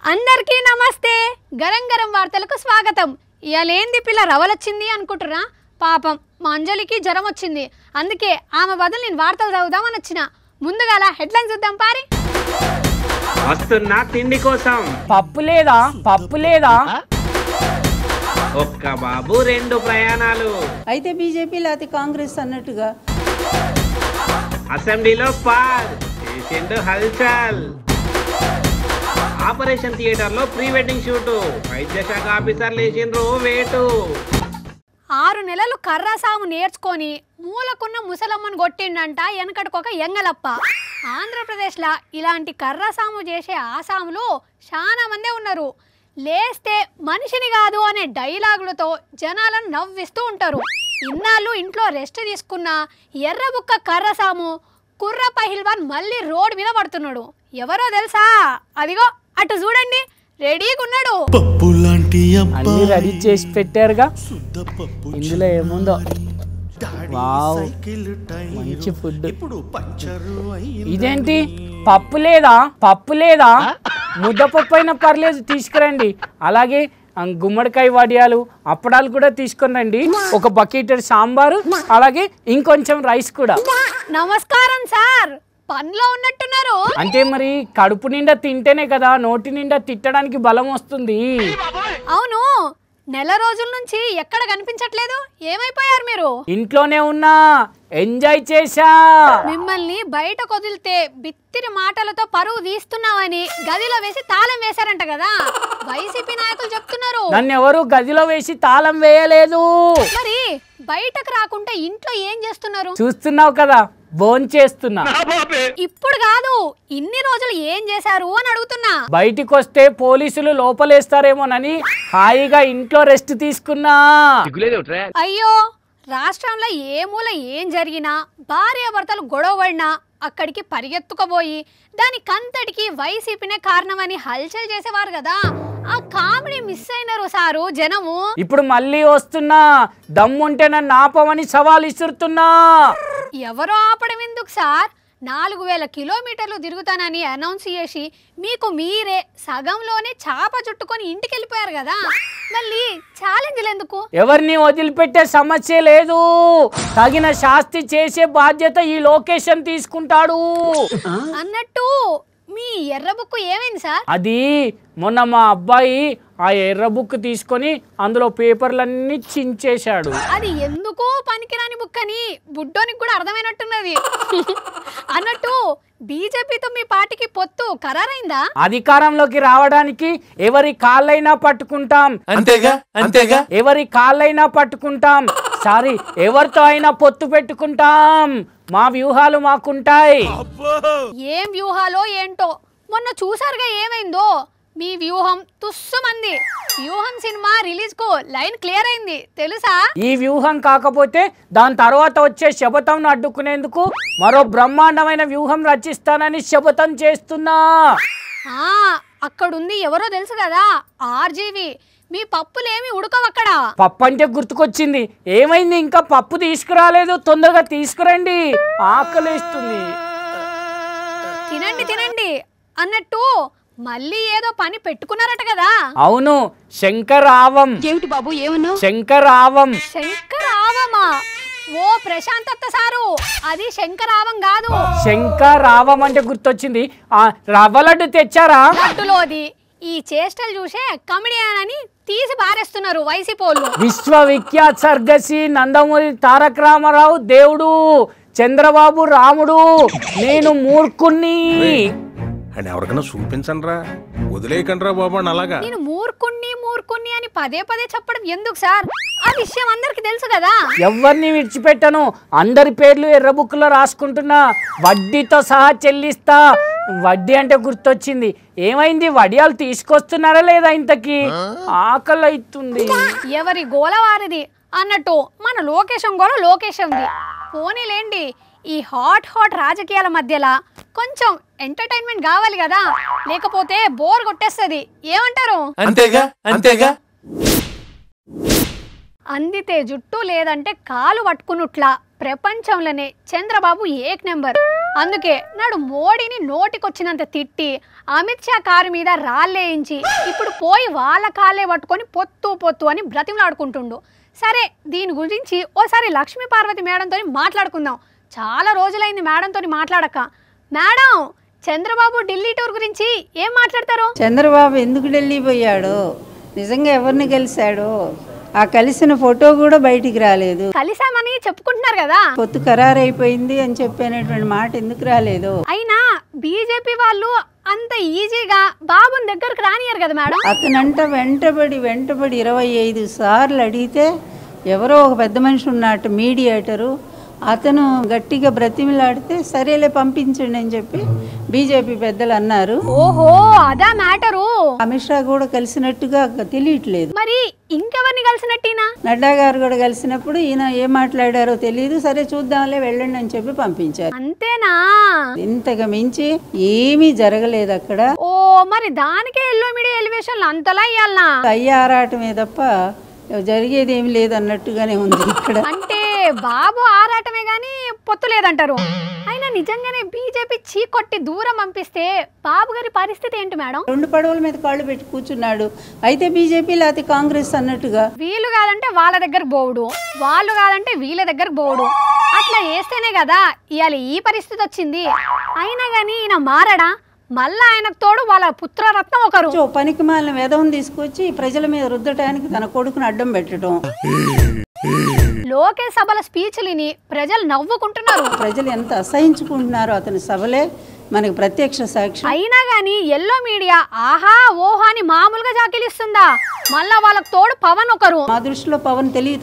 అందరికీ నమస్తే. గరం గరం వార్తలకు స్వాగతం. ఇయాలేంది పిల్ల రవలొచ్చింది అనుకుంటున్నా? పాపం మా అంజలికి జ్వరం వచ్చింది. అందుకే ఆమె బదులు నేను వార్తలు చదువుదామని వచ్చిన. ముందుగాల హెడ్లైన్స్ చూద్దాం పారి. వస్తున్నా తిండి కోసం. పప్పు లేదా ఒక్క బాబు రెండు ప్రయాణాలు. అయితే బీజేపీ లేకపోతే కాంగ్రెస్ అన్నట్టుగా అసెంబ్లీలో పార్ చేసిండు హల్చల్. ఆపరేషన్ థియేటర్ లో ప్రీ వెడ్డింగ్ షూటు. వైద్య శాఖ ఆఫీసర్లు వేసిండ్రు వేటు. 6 నెలలు కర్రసాము నేర్చుకొని మూలకున్న ముసలమ్మను కొట్టిండంట వెనకటికొక ఎంగలప్ప. ఆంధ్రప్రదేశ్లో ఇలాంటి కర్రసాము చేసే ఆసాములు చాలా మందే ఉన్నారు. లేస్తే మనిషిని కాదు అనే డైలాగులతో జనాలను నవ్విస్తూ ఉంటారు. ఇన్నాళ్ళు ఇంట్లో రెస్ట్ తీసుకున్న ఎర్రబుక్క కర్రసాము కుర్ర పహిల్వాన్ మళ్ళీ రోడ్ మీద పడుతున్నాడు. ఎవరో తెలుసా? అదిగో అటు చూడండి, రెడీగా ఉన్నాడు. అన్ని రెడీ చేసి పెట్టారుగా. ఇందులో ఏముందో? వావ్, మంచి ఫుడ్. ఇదేంటి పప్పు లేదా? ముద్దపప్పు అయినా పర్లేదు తీసుకురండి. అలాగే గుమ్మడికాయ వడియాలు, అప్పడాలు కూడా తీసుకుని రండి. ఒక బకెట్ సాంబారు, అలాగే ఇంకొంచెం రైస్ కూడా. నమస్కారం సార్, పనిలో ఉన్నట్టున్నారు. అంటే మరి కడుపు నిండా తింటేనే కదా నోటి నిండా తిట్టడానికి బలం వస్తుంది. అవును, నెల రోజుల నుంచి ఎక్కడ కనిపించట్లేదు. ఏమైపోయారు మీరు? ఇంట్లోనే ఉన్నా, ఎంజాయ్ చేశా. మిమ్మల్ని బయట కొదిలితే బిత్తిరి మాటలతో పరువు తీస్తున్నావని గదిలో వేసి తాళం వేశారంట కదా, వైసీపీ నాయకులు చెప్తున్నారు. నన్ను ఎవరు గదిలో వేసి తాళం వేయలేదు. మరి బయటకు రాకుండా ఇంట్లో ఏం చేస్తున్నారు? చూస్తున్నావు కదా, భోంచేస్తున్నా. ఇప్పుడు కాదు, ఇన్ని రోజులు ఏం చేశారు అని అడుగుతున్నా. బయటికి వస్తే పోలీసులు లోపలేస్తారేమోనని హాయిగా ఇంట్లో రెస్ట్ తీసుకున్నా. అయ్యో, రాష్ట్రంలో ఏ మూల ఏం జరిగినా, భార్యాభర్తలు గొడవపడినా అక్కడికి పరిగెత్తుకుపోయి దానికంతటికి వైసీపీనే కారణమని హల్చల్ చేసేవారు కదా. ఆ కామెడీ మిస్ అయినారు సారు జనము. ఇప్పుడు మళ్ళీ వస్తున్నా, దమ్ముంటే నన్ను ఆపమని సవాల్ ఇస్తున్నా. ఎవరో ఆపడం ఎందుకు సార్? 4000 కిలోమీటర్లు తిరుగుతానని అనౌన్స్ చేసి మీకు మీరే సగంలోనే చాప చుట్టుకొని ఇంటికి వెళ్ళిపోయారు కదా, మళ్ళీ ఛాలెంజ్లు ఎందుకు? ఎవరిని వదిలిపెట్టే సమస్య లేదు. తగిన శాస్తి చేసే బాధ్యత ఈ లొకేషన్ తీసుకుంటాడు. అన్నట్టు మీ ఎర్ర బుక్కు ఏమైంది సార్? అది మొన్న మా అబ్బాయి ఆ ఎర్ర బుక్ తీసుకొని అందులో పేపర్లన్నీ చించేశాడు. అది ఎందుకు పనికిరాని బుక్ అని బుడ్డోనికి కూడా అర్థమైనట్టున్నది. అన్నట్టు బీజేపీతో మీ పార్టీకి పొత్తు ఖరారైందా? అధికారంలోకి రావడానికి ఎవరి కాళ్ళైనా పట్టుకుంటాం. అంతేగా ఎవరి కాళ్ళైనా పట్టుకుంటాం. సారీ, ఎవరితో అయినా పొత్తు పెట్టుకుంటాం. మా వ్యూహాలు మాకుంటాయి. ఏం వ్యూహాలో ఏంటో మొన్న చూసారుగా ఏమైందో. మీ వ్యూహం తుస్సుమంది. వ్యూహం సినిమా రిలీజ్ కు లైన్ క్లియర్ అయింది తెలుసా? ఈ వ్యూహం కాకపోతే దాని తర్వాత వచ్చే శపథంను అడ్డుకునేందుకు మరో బ్రహ్మాండమైన వ్యూహం రచిస్తానని శపథం చేస్తున్నా. అక్కడుంది ఎవరో తెలుసు కదా, ఆర్జీవి. మీ పప్పులేమి ఉడకవక్కడ. పప్పు అంటే గుర్తుకొచ్చింది. ఏమైంది, ఇంకా పప్పు తీసుకురాలేదు? తొందరగా తీసుకురండి, ఆకలిస్తుంది. తినండి అన్నట్టు మళ్ళీ ఏదో పని పెట్టుకున్నారట కదా? అవును, శంకరావం. ఏమిటి బాబు ఏమన్నావు? శంకరావమా? ఓ ప్రశాంతత్త సారు, అది శంకరావం కాదు. శంకరావం అంటే గుర్తొచ్చింది. ఆ రవ్వ లడ్డు తెచ్చారా? లడ్డులోది ఈ చేష్టలు చూసే కమెడియన్ అని తీసి పారేస్తున్నారు వైసీపోళ్ళు. విశ్వవిఖ్యాత సర్గసి నందమూరి తారక రామారావు దేవుడు, చంద్రబాబు రాముడు, నేను మూర్ఖుణ్ణి అని ఎవరికైనా చూపించండి రా, వదిలేయకండి రా బాబు. అలాగా నేను మూర్ఖుణ్ణి అని పదే చెప్పడం ఎందుకు సార్? ఆ విషయం అందరికి తెలుసు కదా. ఎవరిని విడిచిపెట్టను, అందరి పేర్లు ఎర్ర బుక్లో రాసుకుంటున్నా, వడ్డీతో సహా చెల్లిస్తా. వడ్డీ అంటే గుర్తొచ్చింది. ఏమైంది, వడియాలు తీసుకొస్తున్నారా లేదా? ఇంతకీ ఆకలి అవుతుంది. ఎవరి గోలవారిది అన్నట్టు మన లొకేషన్ గోల లొకేషన్ది. పోనీలేండి, ఈ హాట్ రాజకీయాల మధ్యలో కొంచెం ఎంటర్టైన్మెంట్ కావాలి కదా, లేకపోతే బోర్ కొట్టేస్తుంది. ఏమంటారు? అంతేగా అందితే జుట్టు లేదంటే కాలు పట్టుకున్నట్లా ప్రపంచంలోనే చంద్రబాబు ఏక్ నెంబర్. అందుకే నాడు మోడీని నోటికొచ్చినంత తిట్టి అమిత్ షా కారు మీద రాళ్ళేయించి ఇప్పుడు పోయి వాళ్ళ కాళ్ళే పట్టుకొని పొత్తు అని బ్రతిమలాడుకుంటుండు. సరే, దీని గురించి ఓసారి లక్ష్మీ పార్వతి మేడంతో మాట్లాడుకుందాం. చాలా రోజులైంది మేడంతో మాట్లాడక. మేడం, చంద్రబాబు ఢిల్లీ టూర్ గురించి ఏం మాట్లాడతారు? చంద్రబాబు ఎందుకు ఢిల్లీ పోయాడో, నిజంగా ఎవరిని కలిశాడో, ఆ కలిసిన ఫోటో కూడా బయటికి రాలేదు. కలిసామని చెప్పుకుంటున్నారు కదా, పొత్తు ఖరారైపోయింది అని చెప్పేటువంటి మాట ఎందుకు రాలేదు? అయినా బీజేపీ వాళ్ళు అంత ఈజీగా బాబుని దగ్గరకు రానియరు కదా మేడం. అతనంట వెంటబడి 25 సార్లు అడిగితే ఎవరో ఒక పెద్ద మనిషి ఉన్నట్టు మీడియేటరు, అతను గట్టిగా బ్రతిమిలాడితే సరేలే పంపించండి అని చెప్పి బీజేపీ పెద్దలు అన్నారు. ఓహో, అదా మ్యాటరు. అమిత్ షా కూడా కలిసినట్టుగా తెలియట్లేదు. మరి ఇంకెవరిని కలిసినట్టినా? నడ్డా గారు కూడా కలిసినప్పుడు ఈయన ఏం మాట్లాడారో తెలియదు. సరే చూద్దాంలే వెళ్ళండి అని చెప్పి పంపించారు. అంతేనా? ఇంతగా మించి ఏమీ జరగలేదు అక్కడ. ఓ, మరి దానికే ఎల్లో మీడియా ఎలివేషన్లు అంతలా ఇయ్యాలనా? అయ్య ఆరాటమే తప్ప జరిగేది ఏమి లేదు అన్నట్టుగానే ఉంది ఇక్కడ. అంటే బాబు ఆరాటమే గాని పొత్తు లేదంటారు. అయినా నిజంగానే బీజేపీ చీకొట్టి దూరం పంపిస్తే బాబు గారి పరిస్థితి ఏంటి మేడం? 2 పడవల మీద కాళ్ళు పెట్టి కూర్చున్నాడు. అయితే బీజేపీ లేకపోతే కాంగ్రెస్ అన్నట్టుగా. వీళ్ళు కాదంటే వాళ్ళ దగ్గరకు పోవుడు, వాళ్ళు కాదంటే వీళ్ళ దగ్గరకు పోవుడు. అట్లా వేస్తేనే కదా ఇవాళ ఈ పరిస్థితి వచ్చింది. అయినా గానీ ఈయన మారడా? మళ్ళా ఆయనకు తోడు వాళ్ళ పుత్రరత్నం ఒకరు. పనికి మాలిన వెధవం తీసుకొచ్చి ప్రజల మీద రుద్దటానికి తన కొడుకును అడ్డం పెట్టడం. లోకేష్ సభల స్పీచ్లని ప్రజలు నవ్వుకుంటున్నారు. ప్రజలు ఎంత అసహించుకుంటున్నారో అతని సభలే మనకి ప్రత్యక్ష సాక్షి. అయినా గానీ ఎల్లో మీడియా ఆహా ఓహా అని మామూలుగా జాకిలిస్తుందా? మళ్ళా వాళ్ళకు తోడు పవన్ ఒకరు. మా దృష్టిలో పవన్ తెలివి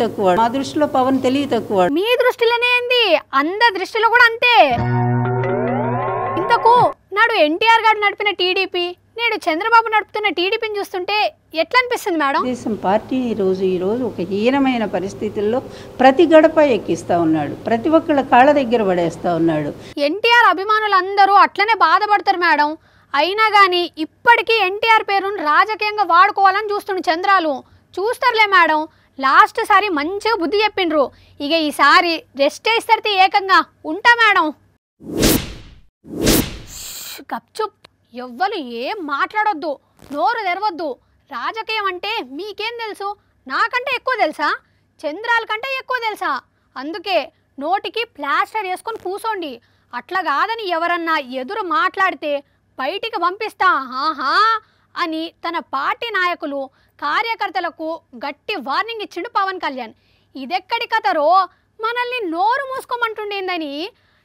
తక్కువ. మీ దృష్టిలోనే ఏంది, అందరి దృష్టిలో కూడా అంతే. ఇంతకు నాడు ఎన్టీఆర్ గారు నడిపిన టీడీపీ, నేడు చంద్రబాబు నడుపుతున్న టీడీపీని చూస్తుంటే ఎట్లా అనిపిస్తుంది మేడం? దేశం పార్టీ ఈ రోజు ఒక హీనమైన పరిస్థితుల్లో ప్రతి గడప ఎక్కిస్తా ఉన్నాడు, ప్రతి ఒక్కళ్ళ కాళ్ళ దగ్గర పడేస్తా ఉన్నాడు. ఎన్టీఆర్ అభిమానులు అందరూ అట్లనే బాధపడతారు మేడం. అయినా కానీ ఇప్పటికీ ఎన్టీఆర్ పేరును రాజకీయంగా వాడుకోవాలని చూస్తుండు చంద్రాలు. చూస్తారులే మేడం, లాస్ట్ సారి మంచిగా బుద్ధి చెప్పిండ్రు. ఇక ఈసారి రెస్ట్ ఇస్తే ఏకంగా ఉంటా మేడం. గప్చుప్, ఎవ్వరు ఏం మాట్లాడొద్దు, నోరు తెరవద్దు. రాజకీయం అంటే మీకేం తెలుసు? నాకంటే ఎక్కువ తెలుసా? చంద్రాల కంటే ఎక్కువ తెలుసా? అందుకే నోటికి ప్లాస్టర్ వేసుకొని కూసోండి. అట్లా కాదని ఎవరన్నా ఎదురు మాట్లాడితే బయటికి పంపిస్తా ఆహా అని తన పార్టీ నాయకులు కార్యకర్తలకు గట్టి వార్నింగ్ ఇచ్చిండు పవన్ కళ్యాణ్. ఇదెక్కడి కథరో, మనల్ని నోరు మూసుకోమంటుండేందని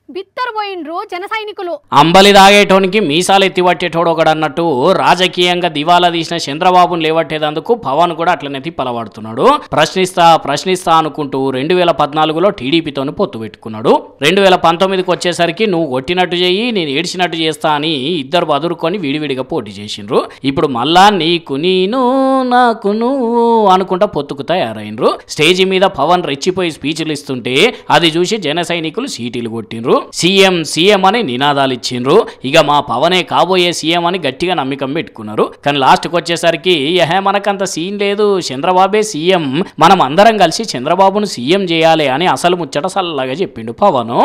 బిత్తరపోయిండ్రు జన సైనికులు. అంబలి దాగేటోనికి మీసాలు ఎత్తి పట్టేటోడు ఒకడు అన్నట్టు రాజకీయంగా దివాలా తీసిన చంద్రబాబును లేవట్టేదందుకు పవన్ కూడా అట్లనే తిప్పలబడుతున్నాడు. ప్రశ్నిస్తా అనుకుంటూ 2014లో టీడీపీతోని పొత్తు పెట్టుకున్నాడు. 2019కి వచ్చేసరికి నువ్వు కొట్టినట్టు చెయ్యి, నేను ఏడ్చినట్టు చేస్తా అని ఇద్దరు బదురుకొని విడివిడిగా పోటీ చేసిండ్రు. ఇప్పుడు మళ్ళా నీకు నేను నాకు నువ్వు అనుకుంటా పొత్తుకు తయారైనరు. స్టేజి మీద పవన్ రెచ్చిపోయి స్పీచ్లు ఇస్తుంటే అది చూసి జన సైనికులు సీటీలు కొట్టిండ్రు. సీఎం అని నినాదాలు ఇచ్చిండ్రు. ఇక మా పవనే కాబోయే సీఎం అని గట్టిగా నమ్మకం పెట్టుకున్నారు. కానీ లాస్ట్కి వచ్చేసరికి మనకంత సీన్ లేదు, చంద్రబాబే సీఎం, మనం అందరం కలిసి చంద్రబాబును సీఎం చేయాలి అని అసలు ముచ్చట సల్లగా చెప్పిండు పవను.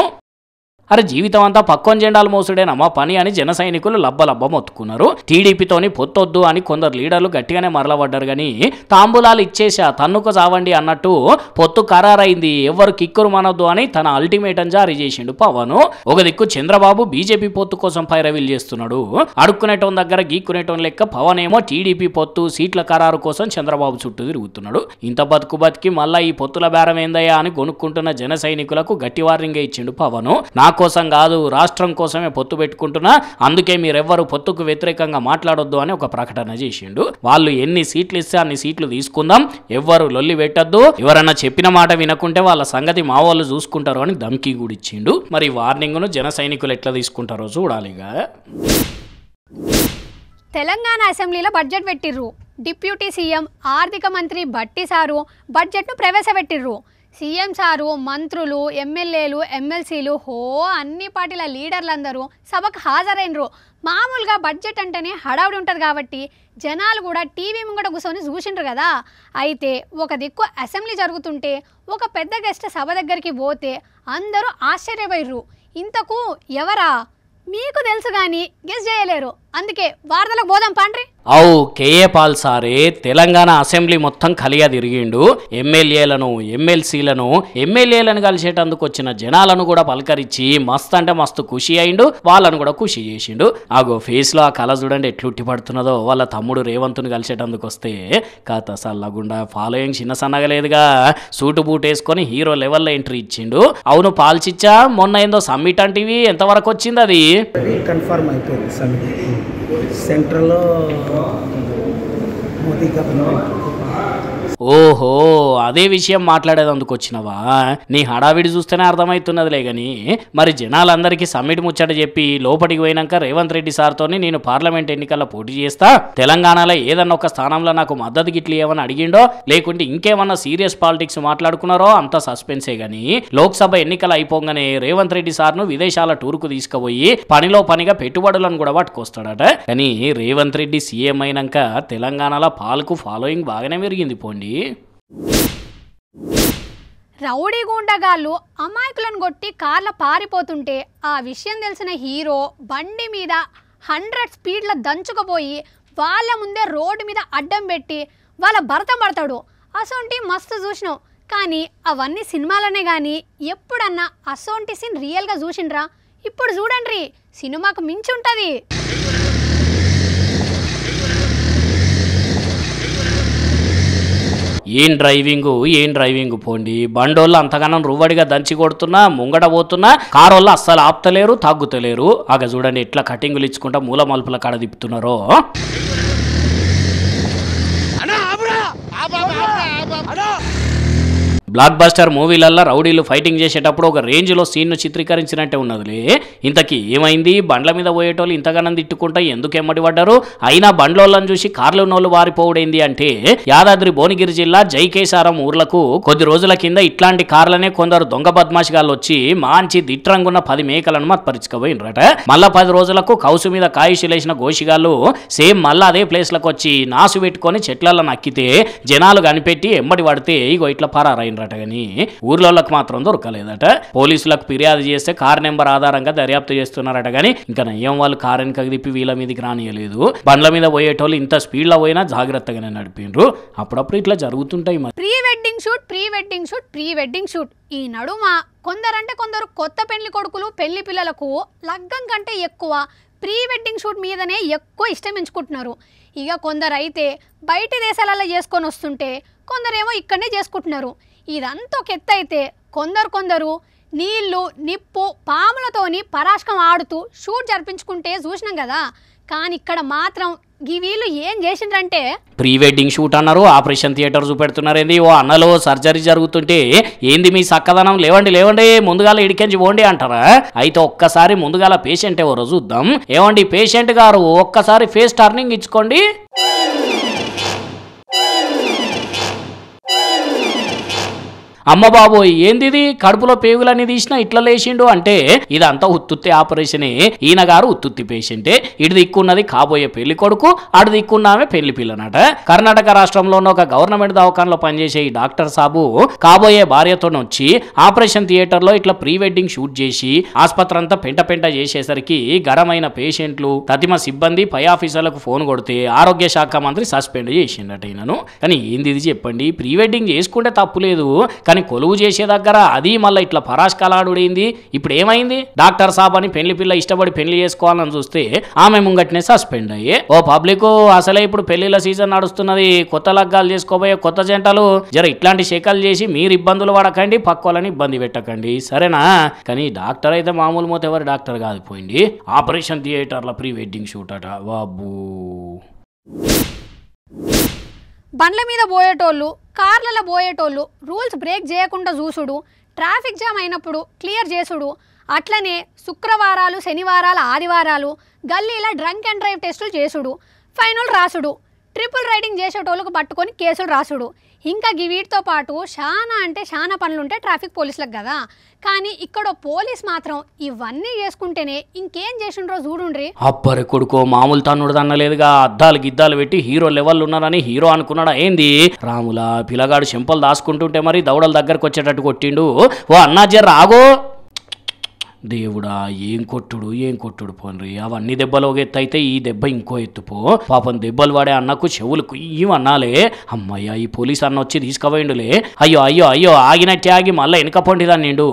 అరే జీవితం అంతా పక్కోన్ జెండాలు మోసుడేనా మా పని అని జన సైనికులు లబ్బ మొత్తుకున్నారు. టీడీపీతోని పొత్తొద్దు అని కొందరు లీడర్లు గట్టిగానే మరలబడ్డారు. కానీ తాంబూలాలు ఇచ్చేసా తన్నుకు చావండి అన్నట్టు పొత్తు ఖరారైంది, ఎవరు కిక్కురు మనొద్దు అని తన అల్టిమేటం జారీ చేసిండు పవన్. ఒక దిక్కు చంద్రబాబు బీజేపీ పొత్తు కోసం పైరవీలు చేస్తున్నాడు. అడుక్కునేటోన్ దగ్గర గీక్కునేటోన్ లెక్క పవన్ ఏమో టీడీపీ పొత్తు సీట్ల ఖరారు కోసం చంద్రబాబు చుట్టూ తిరుగుతున్నాడు. ఇంత బతికి మళ్ళా ఈ పొత్తుల బేరం ఏందయ్యా అని కొనుక్కుంటున్న జన సైనికులకు గట్టి వార్నింగ్ ఇచ్చిండు పవన్. నా కోసం కాదు, రాష్ట్రం కోసమే పొత్తు పెట్టుకుంటున్నా, అందుకే మీరెవ్వరు పొత్తుకు వ్యతిరేకంగా మాట్లాడొద్దు అని ఒక ప్రకటన చేసిండు. వాళ్ళు ఎన్ని సీట్లు ఇస్తే అన్ని సీట్లు తీసుకుందాం, ఎవ్వరు లొల్లి పెట్టద్దు, ఎవరన్నా చెప్పిన మాట వినకుంటే వాళ్ళ సంగతి మా వాళ్ళు చూసుకుంటారు అని ధమ్కీ కూడా ఇచ్చిండు. మరి వార్నింగ్ను జన సైనికులు ఎట్లా తీసుకుంటారో చూడాలిగా. తెలంగాణ అసెంబ్లీలో బడ్జెట్ పెట్టిర్రు. డిప్యూటీ సీఎం ఆర్థిక మంత్రి బట్టి సారు బడ్జెట్ను ప్రవేశపెట్టిర్రు. సీఎం సారు, మంత్రులు, ఎమ్మెల్యేలు, ఎమ్మెల్సీలు అన్ని పార్టీల లీడర్లందరూ సభకు హాజరైనరు. మామూలుగా బడ్జెట్ అంటేనే హడావుడి ఉంటుంది కాబట్టి జనాలు కూడా టీవీ ముంగట కూర్చొని చూసిండ్రు కదా. అయితే ఒక దిక్కు అసెంబ్లీ జరుగుతుంటే ఒక పెద్ద గెస్ట్ సభ దగ్గరికి పోతే అందరూ ఆశ్చర్యపోయారు. ఇంతకు ఎవరా మీకు తెలుసు కానీ గెస్ చేయలేరు. అందుకే వార్తలకు పోదాం పండ్రి. అవు కేఏ పాల్ సారే తెలంగాణ అసెంబ్లీ మొత్తం కలియా తిరిగిండు. ఎమ్మెల్యేలను ఎమ్మెల్యేలను కలిసేటందుకు వచ్చిన జనాలను కూడా పలకరించి మస్తు అంటే మస్తు ఖుషి అయిండు. వాళ్ళను కూడా ఖుషి చేసిండు. ఆగో ఫేస్ లో ఆ కళ చూడండి ఎట్లుట్టి పడుతున్నదో. వాళ్ళ తమ్ముడు రేవంత్ను కలిసేటందుకు వస్తే కాత సల్లగుండా ఫాలోయింగ్ చిన్న సన్నగా లేదుగా. సూటు బూట్ వేసుకొని హీరో లెవెల్లో ఎంట్రీ ఇచ్చిండు. అవును పాల్చిచ్చా, మొన్న ఏందో సమ్మిట్ అంటివి ఎంతవరకు వచ్చింది? అది కన్ఫర్మ్ అయిపోయింది. సమ్మిట్ సెంట్రల్లో మోదీ గవర్నమెంట్. ఓహో, అదే విషయం మాట్లాడేదందుకు వచ్చినవా? నీ హడావిడి చూస్తేనే అర్థమవుతున్నదిలే గాని మరి జనాలందరికీ సమ్మిట్ ముచ్చట చెప్పి లోపలికి పోయినాక రేవంత్ రెడ్డి సార్తోని నేను పార్లమెంట్ ఎన్నికల్లో పోటీ చేస్తా, తెలంగాణలో ఏదన్నా ఒక స్థానంలో నాకు మద్దతు గిట్లు ఏమని అడిగిండో లేకుంటే ఇంకేమన్నా సీరియస్ పాలిటిక్స్ మాట్లాడుకున్నారో అంత సస్పెన్సే గాని లోక్సభ ఎన్నికలు అయిపోగానే రేవంత్ రెడ్డి సార్ను విదేశాల టూర్కు తీసుకుపోయి పనిలో పనిగా పెట్టుబడులను కూడా పట్టుకొస్తాడట. కానీ రేవంత్ రెడ్డి సీఎం అయినాక తెలంగాణలో పాల్కు ఫాలోయింగ్ బాగానే పెరిగింది పోండి. రౌడీ గుండగాళ్ళు అమాయకులను కొట్టి కార్ల పారిపోతుంటే ఆ విషయం తెలిసిన హీరో బండి మీద 100 స్పీడ్ల దంచుకుపోయి వాళ్ళ ముందే రోడ్డు మీద అడ్డం పెట్టి వాళ్ళ భర్త పడతాడు. అసొంటి మస్తు చూసినాం. కానీ అవన్నీ సినిమాలోనే కానీ ఎప్పుడన్నా అసొంటి సీన్ రియల్గా చూసిండ్రా? ఇప్పుడు చూడండి, సినిమాకు మించి ఉంటుంది. ఏం డ్రైవింగ్ పోండి. బండోళ్ళు అంతగానం రువ్వడిగా దంచి కొడుతున్నా ముంగడ పోతున్నా కారోళ్ళు అస్సలు ఆపుతలేరు తగ్గుతలేరు. ఆగ చూడండి ఎట్లా కటింగులు ఇచ్చుకుంటా మూల మలుపుల కాడ తిప్పుతున్నారో. బ్లాక్ బస్టర్ మూవీలల్లో రౌడీలు ఫైటింగ్ చేసేటప్పుడు ఒక రేంజ్లో సీన్ను చిత్రీకరించినట్టే ఉన్నదిలే. ఇంతకీ ఏమైంది? బండ్ల మీద పోయేటోళ్ళు ఇంతగానం తిట్టుకుంటా ఎందుకు ఎమ్మడి పడ్డారు? అయినా బండ్లోళ్ళని చూసి కార్లు నోళ్ళు వారిపోవడైంది అంటే యాదాద్రి భువనగిరి జిల్లా జైకేసారం ఊర్లకు కొద్ది రోజుల కింద ఇట్లాంటి కార్లనే కొందరు దొంగ బద్మాషిగాళ్ళు వచ్చి మంచి దిట్రంగున్న 10 మేకలను మత్పరుచుకుపోయినరట. మళ్ళా 10 రోజులకు కౌసు మీద కాయిషులేసిన గోషిగాళ్ళు సేమ్ మళ్ళా అదే ప్లేస్లకు వచ్చి నాసు పెట్టుకొని చెట్లలో నక్కితే జనాలు కనిపెట్టి ఎమ్మడి పడితే ఇగో ఇట్లా పరారైన కానీ ఊర్లోకి మాత్రం దొరకలేదట. పోలీసులకు ఫిర్యాదు చేస్తే కార్ నెంబర్ ఆధారంగా దర్యాప్తు చేస్తున్నారట. కానీ ఇంకా నయ్యం వాళ్ళు కారు వెనకకి తిప్పి వీళ్ళ మీదకి రానియలేదు. బండ్ల మీద పోయేటోళ్ళు ఇంత స్పీడ్ లో పోయినా జాగ్రత్తగానే నడిపిండ్రు. అప్పుడప్పుడు ఇట్లా జరుగుతుంటాయి. ప్రీ వెడ్డింగ్ షూట్ ఈ నడుమ కొందరు కొత్త పెళ్లి కొడుకులు పెళ్లి పిల్లలకు లగ్గం కంటే ఎక్కువ ప్రీ వెడ్డింగ్ షూట్ మీదనే ఎక్కువ ఇష్టం ఎంచుకుంటున్నారు. ఇక కొందరు అయితే బయటి దేశాలలో చేసుకొని వస్తుంటే కొందరేమో ఇక్కడనే చేసుకుంటున్నారు. ఇదంతా ఒక ఎత్తు అయితే కొందరు నీళ్లు నిప్పు పాములతోని పరాశకం ఆడుతూ షూట్ జరిపించుకుంటే చూసినాం కదా. కానీ ఇక్కడ మాత్రం ఈ వీళ్ళు ఏం చేసిండ్రంటే ప్రీ వెడ్డింగ్ షూట్ అన్నారు, ఆపరేషన్ థియేటర్ చూపెడుతున్నారేంది? ఓ అన్నలో సర్జరీ జరుగుతుంటే ఏంది మీ సక్కదనం? లేవండి ముందుగాల ఇడికెంచి పోండి అంటారా? అయితే ఒక్కసారి ముందుగాల పేషెంట్ ఎవరో చూద్దాం. ఏమండి పేషెంట్ గారు, ఒక్కసారి ఫేస్ టర్నింగ్ ఇచ్చుకోండి. అమ్మ బాబోయ్ ఏందిది? కడుపులో పేగులన్నీ తీసినా ఇట్లా లేచిండు అంటే ఇదంతా ఉత్తుత్తి ఆపరేషనే. ఈయన గారు ఉత్తుత్తి పేషెంటే. ఇటు దిక్కున్నది కాబోయే పెళ్లి కొడుకు, అటు దిక్కున్నామే పెళ్లి పిల్లనట. కర్ణాటక రాష్ట్రంలోని ఒక గవర్నమెంట్ దవాఖానలో పనిచేసే ఈ డాక్టర్ సాబు కాబోయే భార్యతో వచ్చి ఆపరేషన్ థియేటర్ లో ఇట్లా ప్రీ వెడ్డింగ్ షూట్ చేసి ఆసుపత్రి అంతా పెంట చేసేసరికి గరమైన పేషెంట్లు తతిమ సిబ్బంది పై ఆఫీసర్లకు ఫోన్ కొడితే ఆరోగ్య శాఖ మంత్రి సస్పెండ్ చేసిండట ఈయనను. కానీ ఏంది ఇది చెప్పండి? ప్రీ వెడ్డింగ్ చేసుకుంటే తప్పులేదు, కానీ కొలువు చేసే దగ్గర అది మళ్ళీ ఇట్లా పరాష్కలాడుడైంది. ఇప్పుడు ఏమైంది? డాక్టర్ సాబ్ అని పెళ్లి పిల్ల ఇష్టపడి పెళ్లి చేసుకోవాలని చూస్తే ఆమె ముంగట్నే సస్పెండ్ అయ్యే. ఓ పబ్లిక్, అసలే ఇప్పుడు పెళ్లిళ్ళ సీజన్ నడుస్తున్నది. కొత్త లగ్గాలు చేసుకోబోయే కొత్త జంటలు జర ఇట్లాంటి శేఖలు చేసి మీరు ఇబ్బందులు పడకండి, పక్కోళ్ళని ఇబ్బంది పెట్టకండి, సరేనా? కానీ డాక్టర్ అయితే మామూలు మోత ఎవరు డాక్టర్ కాదు పోయింది. ఆపరేషన్ థియేటర్ల ప్రీ వెడ్డింగ్ షూట్ అట. బాబు బండ్ల మీద పోయేటోళ్ళు కార్లలో పోయేటోళ్ళు రూల్స్ బ్రేక్ చేయకుండా చూసుడు, ట్రాఫిక్ జామ్ అయినప్పుడు క్లియర్ చేసుడు, అట్లనే శుక్రవారాలు శనివారాలు ఆదివారాలు గల్లీలో డ్రంక్ అండ్ డ్రైవ్ టెస్టులు చేసుడు, ఫైనల్ రాసుడు, ట్రిపుల్ రైడింగ్ చేసేటోళ్ళకు పట్టుకొని కేసులు రాసుడు. ఇంకా వీటితో పాటు చాలా పనులుంటాయి ట్రాఫిక్ పోలీసులకు కదా. కానీ ఇక్కడ పోలీస్ మాత్రం ఇవన్నీ చేసుకుంటేనే ఇంకేం చేసిండ్రో చూడుండ్రి. అబ్బరే కొడుకో, మామూలు తన్నుడు తన్నలేదుగా. అద్దాలు గిద్దాలు పెట్టి హీరో లెవెల్ ఉన్నారని హీరో అనుకున్నాడా ఏంది? రాములా పిల్లగాడు చెంపలు దాచుకుంటుంటే మరి దౌడల దగ్గరకు వచ్చేటట్టు కొట్టిండు. ఓ అన్నా జర్ర ఆగో, దేవుడా ఏం కొట్టుడు పోన్రి అవన్నీ దెబ్బలు ఒక ఎత్తు అయితే ఈ దెబ్బ ఇంకో ఎత్తుపో పాపం దెబ్బలు వాడే అన్నకు చెవులు కుయ్యమన్నాలే అమ్మయ్య ఈ పోలీస్ అన్న వచ్చి తీసుకుపోయిండులే అయ్యో ఆగినట్టే ఆగి మళ్ళీ వెనక పొండిదా నిండు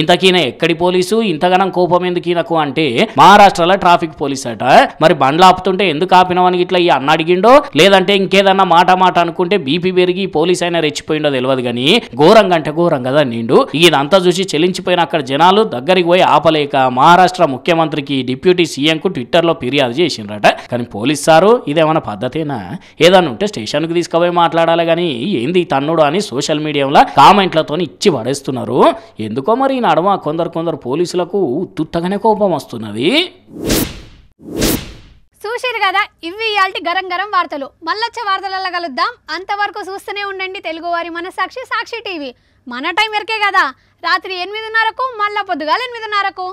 ఇంతకీనే ఎక్కడి పోలీసు ఇంతగానం కోపం ఎందుకు ఈయనకు అంటే మహారాష్ట్రలో ట్రాఫిక్ పోలీస్ అట మరి బండ్లు ఆపుతుంటే ఎందుకు ఆపినవని ఇట్లా ఈ అన్న అడిగిండో లేదంటే ఇంకేదన్నా మాట అనుకుంటే బీపీ పెరిగి పోలీస్ అయినా రెచ్చిపోయిండో తెలియదు కానీ ఘోరంగా అంటే ఘోరం కదా నిండు ఇదంతా చూసి చెల్లించిపోయిన అక్కడ జనాలు దగ్గరికి పోయి ఆపలేక మహారాష్ట్ర ముఖ్యమంత్రికి డిప్యూటీ సీఎంకు ట్విట్టర్లో ఫిర్యాదు చేసిండ్రట కానీ పోలీస్ సారు ఇదేమన్నా పద్ధతేనా ఏదన్నా ఉంటే స్టేషన్కి తీసుకుపోయి మాట్లాడాలి కానీ ఏంది తన్నుడు అని సోషల్ మీడియాలో కామెంట్లతో ఇచ్చి పడేస్తున్నారు ఎందుకో మరి ఈ నడమ కొందరు పోలీసులకు ఉత్తుత్తగానే కోపం వస్తున్నది చూసిరు కదా ఇవి ఇయాల్టి గరం వార్తలు మళ్ళొచ్చే వార్తలలో కలుద్దాం అంతవరకు చూస్తూనే ఉండండి తెలుగువారి మనసాక్షి సాక్షి టీవీ మన టైం ఎరికే కదా రాత్రి 8:30కు మళ్ళా పొద్దుగాల 8:30కు